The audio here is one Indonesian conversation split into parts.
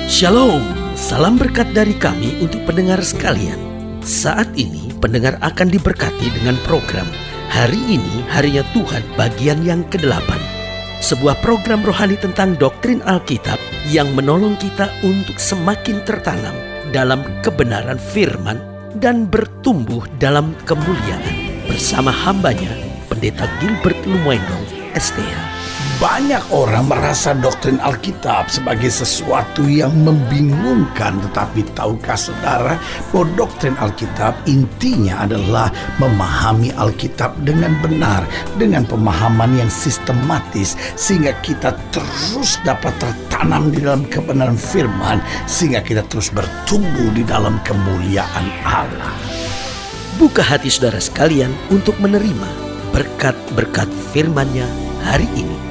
Shalom, salam berkat dari kami untuk pendengar sekalian. Saat ini pendengar akan diberkati dengan program Hari Ini Harinya Tuhan bagian yang ke-8. Sebuah program rohani tentang doktrin Alkitab yang menolong kita untuk semakin tertanam dalam kebenaran firman dan bertumbuh dalam kemuliaan. Bersama hambanya, Pendeta Gilbert Lumwendong, STH. Banyak orang merasa doktrin Alkitab sebagai sesuatu yang membingungkan. Tetapi tahukah saudara bahwa doktrin Alkitab intinya adalah memahami Alkitab dengan benar, dengan pemahaman yang sistematis, sehingga kita terus dapat tertanam di dalam kebenaran firman, sehingga kita terus bertumbuh di dalam kemuliaan Allah. Buka hati saudara sekalian untuk menerima berkat-berkat firman-Nya hari ini.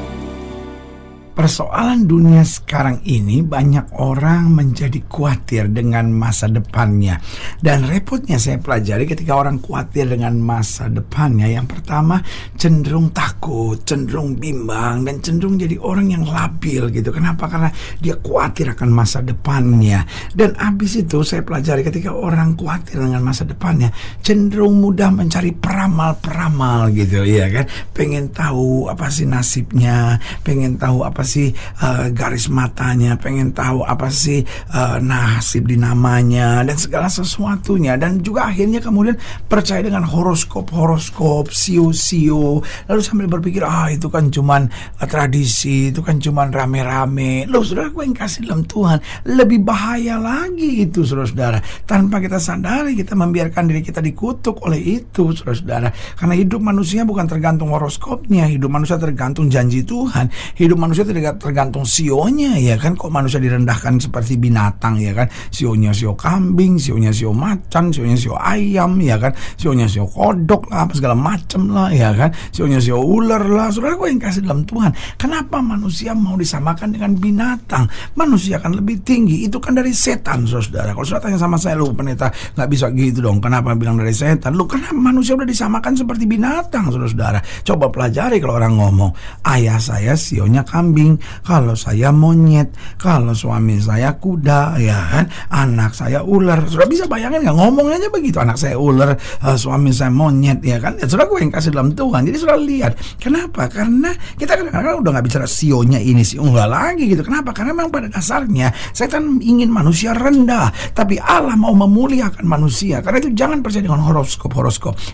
Persoalan dunia sekarang ini, banyak orang menjadi khawatir dengan masa depannya. Dan repotnya saya pelajari ketika orang khawatir dengan masa depannya, yang pertama cenderung takut, cenderung bimbang, dan cenderung jadi orang yang labil gitu. Kenapa? Karena dia khawatir akan masa depannya. Dan habis itu saya pelajari ketika orang khawatir dengan masa depannya, cenderung mudah mencari peramal-peramal gitu, ya kan? Pengen tahu apa sih nasibnya, pengen tahu apa sih garis matanya, pengen tahu apa sih nasib di namanya dan segala sesuatunya, dan juga akhirnya kemudian percaya dengan horoskop, sio, lalu sambil berpikir itu kan cuman tradisi, itu kan cuman rame-rame. Loh saudara, gue yang kasih dalam Tuhan lebih bahaya lagi itu, saudara-saudara. Tanpa kita sadari kita membiarkan diri kita dikutuk oleh itu, saudara-saudara. Karena hidup manusia bukan tergantung horoskopnya, hidup manusia tergantung janji Tuhan, hidup manusia tergantung sionya, ya kan? Kok manusia direndahkan seperti binatang, ya kan? Sionya sio kambing, sionya sio macan, sionya sio ayam, ya kan? Sionya sio kodok lah, apa segala macem lah, ya kan? Sionya sio ular lah. Saudara, gue yang kasih dalam Tuhan, kenapa manusia mau disamakan dengan binatang? Manusia kan lebih tinggi, itu kan dari setan, saudara. Kalau saudara tanya sama saya, lu pendeta nggak bisa gitu dong, kenapa bilang dari setan? Lu kenapa manusia udah disamakan seperti binatang, saudara? Coba pelajari kalau orang ngomong, ayah saya sionya kambing, kalau saya monyet, kalau suami saya kuda, ya kan, anak saya ular. Sudah bisa bayangin nggak ngomongnya aja begitu, anak saya ular, suami saya monyet, ya kan? Ya sudah, gue yang kasih dalam Tuhan. Jadi sudah lihat, kenapa? Karena kita kadang-kadang udah nggak bicara sionya ini, sio enggak lagi gitu. Kenapa? Karena memang pada dasarnya setan ingin manusia rendah, tapi Allah mau memuliakan manusia. Karena itu jangan percaya dengan horoskop,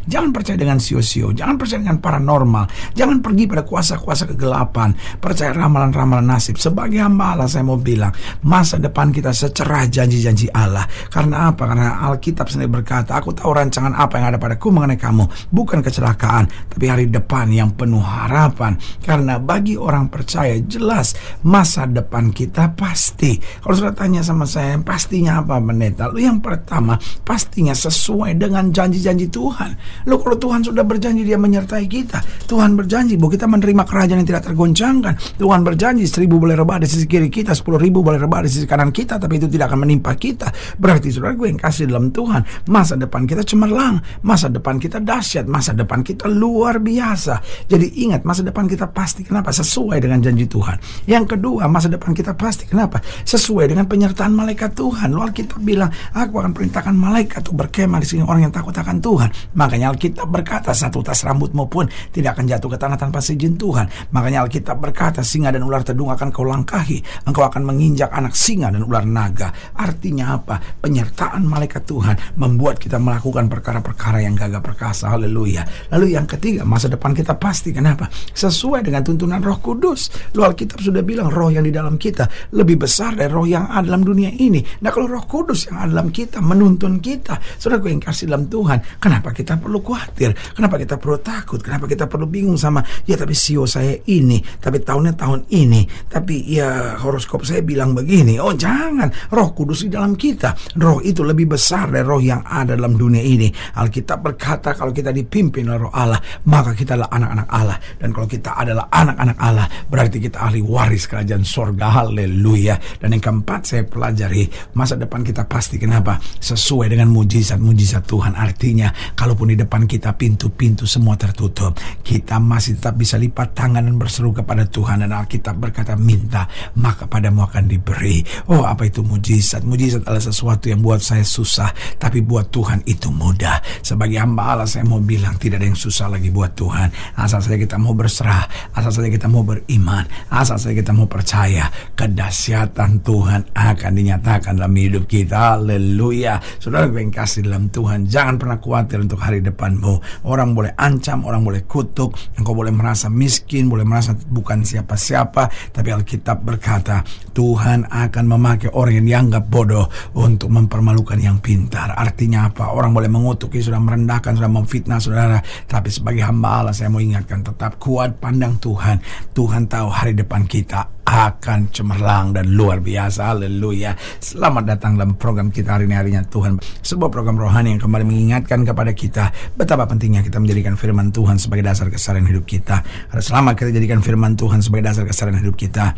jangan percaya dengan sio-sio, jangan percaya dengan paranormal, jangan pergi pada kuasa-kuasa kegelapan, percaya ramalan-ramalan nasib. Sebagai hamba Allah, saya mau bilang, masa depan kita secerah janji-janji Allah. Karena apa? Karena Alkitab sendiri berkata, aku tahu rancangan apa yang ada padaku mengenai kamu, bukan kecelakaan, tapi hari depan yang penuh harapan. Karena bagi orang percaya, jelas masa depan kita pasti. Kalau sudah tanya sama saya, pastinya apa, pendeta? Lu yang pertama, pastinya sesuai dengan janji-janji Tuhan. Lu kalau Tuhan sudah berjanji dia menyertai kita, Tuhan berjanji bahwa kita menerima kerajaan yang tidak tergoncangkan, Tuhan berjanji 1.000 boleh rebah di sisi kiri kita, 10.000 boleh rebah di sisi kanan kita, tapi itu tidak akan menimpa kita. Berarti saudara, gue yang kasih dalam Tuhan, masa depan kita cemerlang, masa depan kita dahsyat, masa depan kita luar biasa. Jadi ingat, masa depan kita pasti. Kenapa? Sesuai dengan janji Tuhan. Yang kedua, masa depan kita pasti. Kenapa? Sesuai dengan penyertaan malaikat Tuhan. Lalu Alkitab bilang, aku akan perintahkan malaikat untuk berkemah di sini orang yang takut akan Tuhan. Makanya Alkitab berkata, satu tas rambutmu pun tidak akan jatuh ke tanah tanpa seizin Tuhan. Makanya Alkitab berkata, singa dan ular tedung akan kau langkahi, engkau akan menginjak anak singa dan ular naga. Artinya apa? Penyertaan malaikat Tuhan membuat kita melakukan perkara-perkara yang gagah perkasa. Haleluya. Lalu yang ketiga, masa depan kita pasti. Kenapa? Sesuai dengan tuntunan Roh Kudus. Lalu Alkitab sudah bilang, roh yang di dalam kita lebih besar dari roh yang ada dalam dunia ini. Nah, kalau Roh Kudus yang ada dalam kita menuntun kita, saudara, gue yang kasih dalam Tuhan, kenapa kita perlu khawatir? Kenapa kita perlu takut? Kenapa kita perlu bingung sama, ya tapi sio saya ini, tapi tahunnya tahun ini, tapi ya horoskop saya bilang begini. Oh jangan, Roh Kudus di dalam kita. Roh itu lebih besar dari roh yang ada dalam dunia ini. Alkitab berkata, kalau kita dipimpin oleh Roh Allah, maka kita adalah anak-anak Allah. Dan kalau kita adalah anak-anak Allah, berarti kita ahli waris kerajaan sorga. Haleluya. Dan yang keempat, saya pelajari, masa depan kita pasti. Kenapa? Sesuai dengan mujizat-mujizat Tuhan. Artinya, kalaupun di depan kita pintu-pintu semua tertutup, kita masih tetap bisa lipat tangan dan berseru kepada Tuhan. Dan Alkitab Alkitab berkata minta, maka padamu akan diberi. Oh, apa itu mujizat? Mujizat adalah sesuatu yang buat saya susah, tapi buat Tuhan itu mudah. Sebagai hamba Allah, saya mau bilang tidak ada yang susah lagi buat Tuhan. Asal saja kita mau berserah, asal saja kita mau beriman, asal saja kita mau percaya, kedahsyatan Tuhan akan dinyatakan dalam hidup kita. Haleluya. Saudara yang kasih dalam Tuhan, jangan pernah khawatir untuk hari depanmu. Orang boleh ancam, orang boleh kutuk, engkau boleh merasa miskin, boleh merasa bukan siapa-siapa, tapi Alkitab berkata Tuhan akan memakai orang yang dianggap bodoh untuk mempermalukan yang pintar. Artinya apa? Orang boleh mengutuki, sudah merendahkan, sudah memfitnah saudara, tapi sebagai hamba Allah saya mau ingatkan, tetap kuat pandang Tuhan. Tuhan tahu hari depan kita akan cemerlang dan luar biasa. Haleluya. Selamat datang dalam program kita hari ini, harinya Tuhan, sebuah program rohani yang kembali mengingatkan kepada kita betapa pentingnya kita menjadikan firman Tuhan sebagai dasar keseharian hidup kita. Selama kita jadikan firman Tuhan sebagai dasar keseharian hidup kita,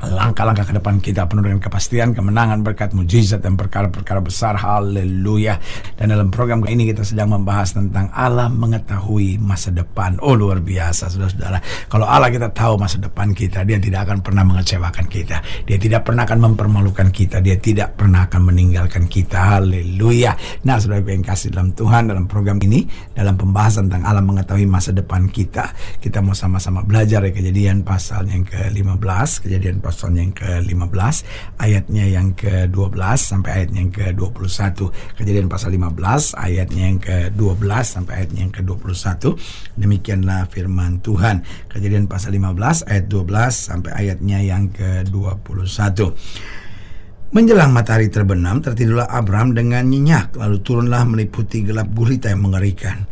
langkah-langkah ke depan kita penuh dengan kepastian, kemenangan, berkat, mujizat, dan perkara-perkara besar. Haleluya. Dan dalam program ini kita sedang membahas tentang Allah mengetahui masa depan. Oh, luar biasa saudara-saudara. Kalau Allah kita tahu masa depan kita, Dia tidak akan pernah mengecewakan kita, Dia tidak pernah akan mempermalukan kita, Dia tidak pernah akan meninggalkan kita. Haleluya. Nah, saudara yang kasih dalam Tuhan, dalam program ini, dalam pembahasan tentang Allah mengetahui masa depan kita, kita mau sama-sama belajar dari Kejadian pasal yang ke-15, Kejadian pasal yang ke-15 ayatnya yang ke-12 sampai ayatnya yang ke-21. Kejadian pasal 15 ayatnya yang ke-12 sampai ayatnya yang ke-21. Demikianlah firman Tuhan. Kejadian pasal 15 ayat 12 sampai ayatnya yang ke-21. Menjelang matahari terbenam, tertidurlah Abram dengan nyenyak, lalu turunlah meliputi gelap gulita yang mengerikan.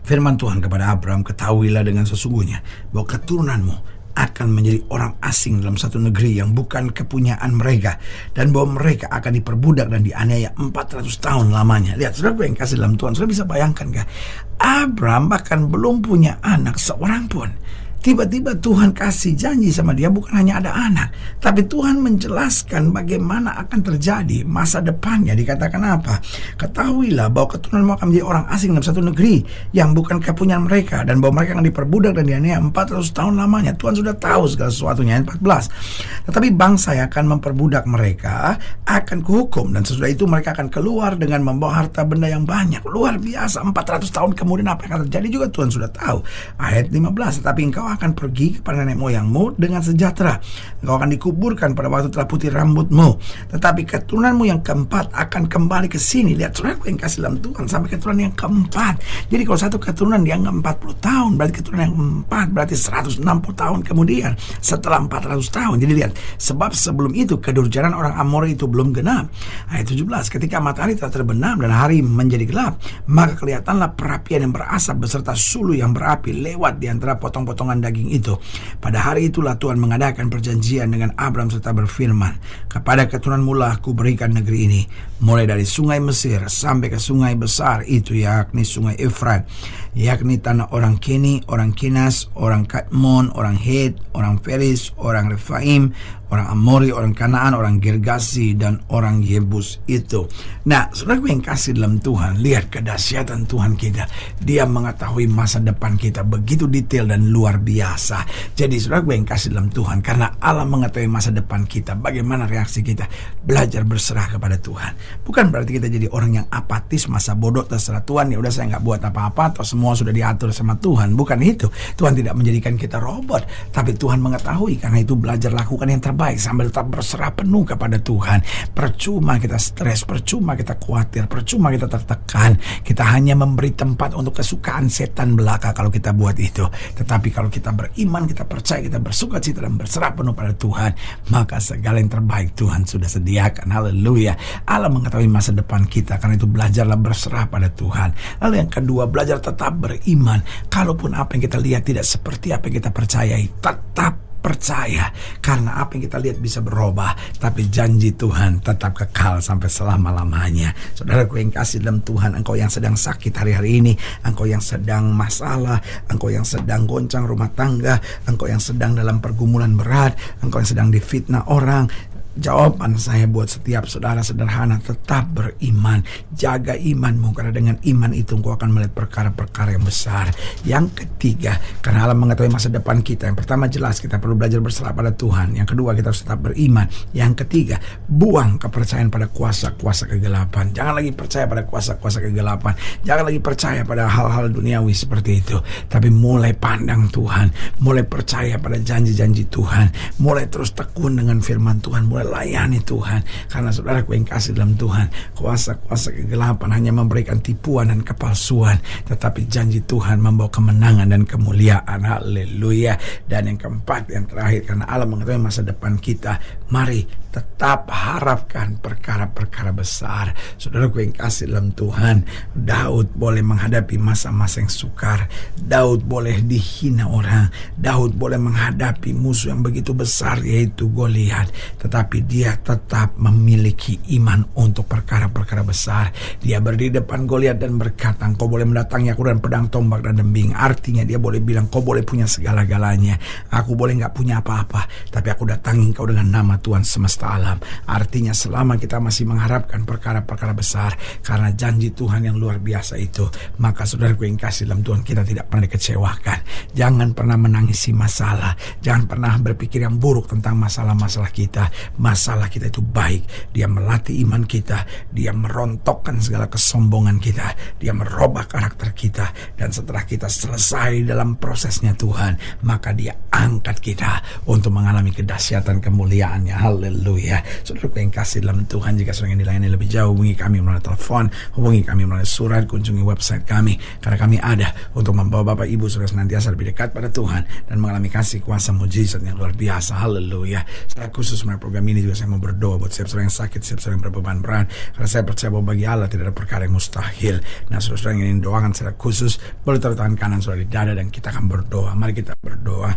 Firman Tuhan kepada Abram, ketahuilah dengan sesungguhnya bahwa keturunanmu akan menjadi orang asing dalam satu negeri yang bukan kepunyaan mereka, dan bahwa mereka akan diperbudak dan dianiaya 400 tahun lamanya. Lihat, saudara yang kasih dalam Tuhan, saudara bisa bayangkan gak? Abram bahkan belum punya anak seorang pun. Tiba-tiba Tuhan kasih janji sama dia, bukan hanya ada anak, tapi Tuhan menjelaskan bagaimana akan terjadi masa depannya. Dikatakan apa? Ketahuilah bahwa keturunanmu akan menjadi orang asing dalam satu negeri yang bukan kepunyaan mereka, dan bahwa mereka akan diperbudak dan dianiaya 400 tahun lamanya. Tuhan sudah tahu segala sesuatunya. Ayat 14. Tetapi bangsa yang akan memperbudak mereka akan kuhukum, dan sesudah itu mereka akan keluar dengan membawa harta benda yang banyak. Luar biasa. 400 tahun kemudian apa yang akan terjadi juga Tuhan sudah tahu. Ayat 15. Tetapi engkau akan pergi kepada nenek moyangmu dengan sejahtera. Engkau akan dikuburkan pada waktu telah putih rambutmu. Tetapi keturunanmu yang keempat akan kembali ke sini. Lihat, saudaraku yang kasih dalam Tuhan, sampai keturunan yang keempat. Jadi kalau satu keturunan dianggap 40 tahun, berarti keturunan yang keempat berarti 160 tahun kemudian setelah 400 tahun. Jadi lihat, sebab sebelum itu kedurjanan orang Amori itu belum genap. Ayat 17. Ketika matahari telah terbenam dan hari menjadi gelap, maka kelihatanlah perapian yang berasap beserta sulu yang berapi lewat di antara potong-potongan daging itu. Pada hari itulah Tuhan mengadakan perjanjian dengan Abram serta berfirman, kepada keturunanmu lah aku berikan negeri ini, mulai dari sungai Mesir sampai ke sungai besar itu, yakni sungai Efrat, yakni tanah orang Keni, orang Kinas, orang Kadmon, orang Het, orang Feris, orang Refaim, orang Amori, orang Kanaan, orang Gergasi, dan orang Yebus itu. Nah, saudara yang kasih dalam Tuhan, lihat kedahsyatan Tuhan kita. Dia mengetahui masa depan kita begitu detail dan luar biasa. Jadi saudara yang kasih dalam Tuhan, karena Allah mengetahui masa depan kita, bagaimana reaksi kita? Belajar berserah kepada Tuhan. Bukan berarti kita jadi orang yang apatis, masa bodoh, terserah Tuhan, ya udah saya nggak buat apa-apa, atau semua sudah diatur sama Tuhan. Bukan itu. Tuhan tidak menjadikan kita robot, tapi Tuhan mengetahui. Karena itu belajar lakukan yang terbaik sambil tetap berserah penuh kepada Tuhan. Percuma kita stres, percuma kita khawatir, percuma kita tertekan. Kita hanya memberi tempat untuk kesukaan setan belaka kalau kita buat itu. Tetapi kalau kita beriman, kita percaya, kita bersuka cita dan berserah penuh pada Tuhan, maka segala yang terbaik Tuhan sudah sediakan. Haleluya. Allah mengetahui masa depan kita, karena itu belajarlah berserah pada Tuhan. Lalu yang kedua, belajar tetap beriman. Kalaupun apa yang kita lihat tidak seperti apa yang kita percayai, tetap percaya, karena apa yang kita lihat bisa berubah, tapi janji Tuhan tetap kekal sampai selama-lamanya. Saudaraku yang kasih dalam Tuhan, engkau yang sedang sakit hari-hari ini, engkau yang sedang masalah, engkau yang sedang goncang rumah tangga, engkau yang sedang dalam pergumulan berat, engkau yang sedang difitnah orang, Jawaban saya buat setiap saudara sederhana, tetap beriman. Jaga imanmu, karena dengan iman itu engkau akan melihat perkara-perkara yang besar. Yang ketiga, karena Allah mengetahui masa depan kita. Yang pertama jelas kita perlu belajar berserah pada Tuhan. Yang kedua, kita harus tetap beriman. Yang ketiga, buang kepercayaan pada kuasa-kuasa kegelapan. Jangan lagi percaya pada kuasa-kuasa kegelapan. Jangan lagi percaya pada hal-hal duniawi seperti itu. Tapi mulai pandang Tuhan, mulai percaya pada janji-janji Tuhan, mulai terus tekun dengan firman Tuhan, mulai layani Tuhan. Karena saudaraku yang kasih dalam Tuhan, kuasa-kuasa kegelapan hanya memberikan tipuan dan kepalsuan, tetapi janji Tuhan membawa kemenangan dan kemuliaan. Haleluya. Dan yang keempat, yang terakhir, karena Allah mengetahui masa depan kita, mari tetap harapkan perkara-perkara besar. Saudaraku yang kasih dalam Tuhan, Daud boleh menghadapi masa-masa yang sukar, Daud boleh dihina orang, Daud boleh menghadapi musuh yang begitu besar yaitu Goliat, tetapi dia tetap memiliki iman untuk perkara-perkara besar. Dia berdiri depan Goliat dan berkata, "Engkau boleh mendatangi aku dengan pedang, tombak, dan dembing." Artinya dia boleh bilang, "Kau boleh punya segala-galanya, aku boleh gak punya apa-apa, tapi aku datangi kau dengan nama Tuhan semesta alam." Artinya selama kita masih mengharapkan perkara-perkara besar karena janji Tuhan yang luar biasa itu, maka saudaraku yang kasih dalam Tuhan, kita tidak pernah dikecewakan. Jangan pernah menangisi masalah, jangan pernah berpikir yang buruk tentang masalah-masalah kita. Masalah kita itu baik. Dia melatih iman kita, dia merontokkan segala kesombongan kita, dia merubah karakter kita, dan setelah kita selesai dalam prosesnya Tuhan, maka dia angkat kita untuk mengalami kedahsyatan kemuliaannya. Haleluya. Saudaraku yang kasih dalam Tuhan, jika saudara yang dilayani lebih jauh, hubungi kami melalui telepon, hubungi kami melalui surat, kunjungi website kami, karena kami ada untuk membawa Bapak Ibu saudara senantiasa lebih dekat pada Tuhan dan mengalami kasih kuasa mujizat yang luar biasa. Haleluya. Secara khusus melalui program ini juga saya mau berdoa buat setiap saudara yang sakit, setiap saudara yang berbeban berat, karena saya percaya bahwa bagi Allah tidak ada perkara yang mustahil. Nah, saudara yang ingin doakan secara khusus, boleh taruh tangan kanan saudara di dada dan kita akan berdoa. Mari kita berdoa.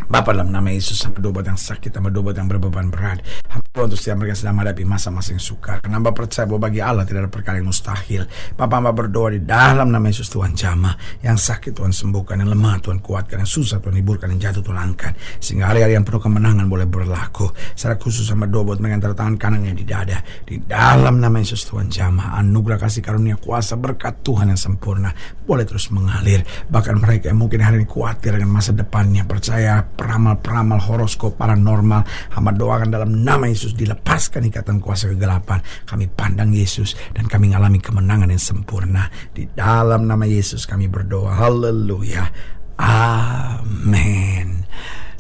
Bapa, dalam nama Yesus, hamba doa buat yang sakit, hamba doa buat yang berbeban berat, hamba doa untuk setiap mereka sedang menghadapi masa-masa yang sukar, karena hamba percaya bahwa bagi Allah tidak ada perkara yang mustahil. Bapa, hamba berdoa di dalam nama Yesus, Tuhan jamah yang sakit, Tuhan sembuhkan, yang lemah Tuhan kuatkan, yang susah Tuhan hiburkan, yang jatuh Tuhan angkat, sehingga hari-hari yang penuh kemenangan boleh berlaku. Secara khusus hamba doa buat mereka yang taruh tangan kanannya di dada, di dalam nama Yesus, Tuhan jamah anugerah kasih karunia kuasa berkat Tuhan yang sempurna boleh terus mengalir. Bahkan mereka yang mungkin hari ini khawatir dengan masa depannya, percaya peramal-peramal horoskop paranormal, hamba doakan dalam nama Yesus dilepaskan ikatan kuasa kegelapan. Kami pandang Yesus dan kami mengalami kemenangan yang sempurna. Di dalam nama Yesus kami berdoa. Haleluya. Amin.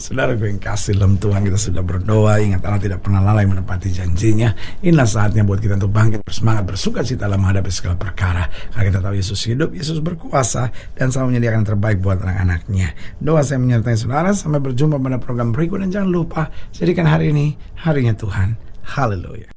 Saudara yang kasih dalam Tuhan, kita sudah berdoa. Ingat, Allah tidak pernah lalai menepati janjinya. Inilah saatnya buat kita untuk bangkit bersemangat, bersuka cita dalam menghadapi segala perkara. Karena kita tahu Yesus hidup, Yesus berkuasa, dan selalu menyediakan yang terbaik buat anak-anaknya. Doa saya menyertai saudara. Sampai berjumpa pada program berikut, dan jangan lupa jadikan hari ini harinya Tuhan. Haleluya.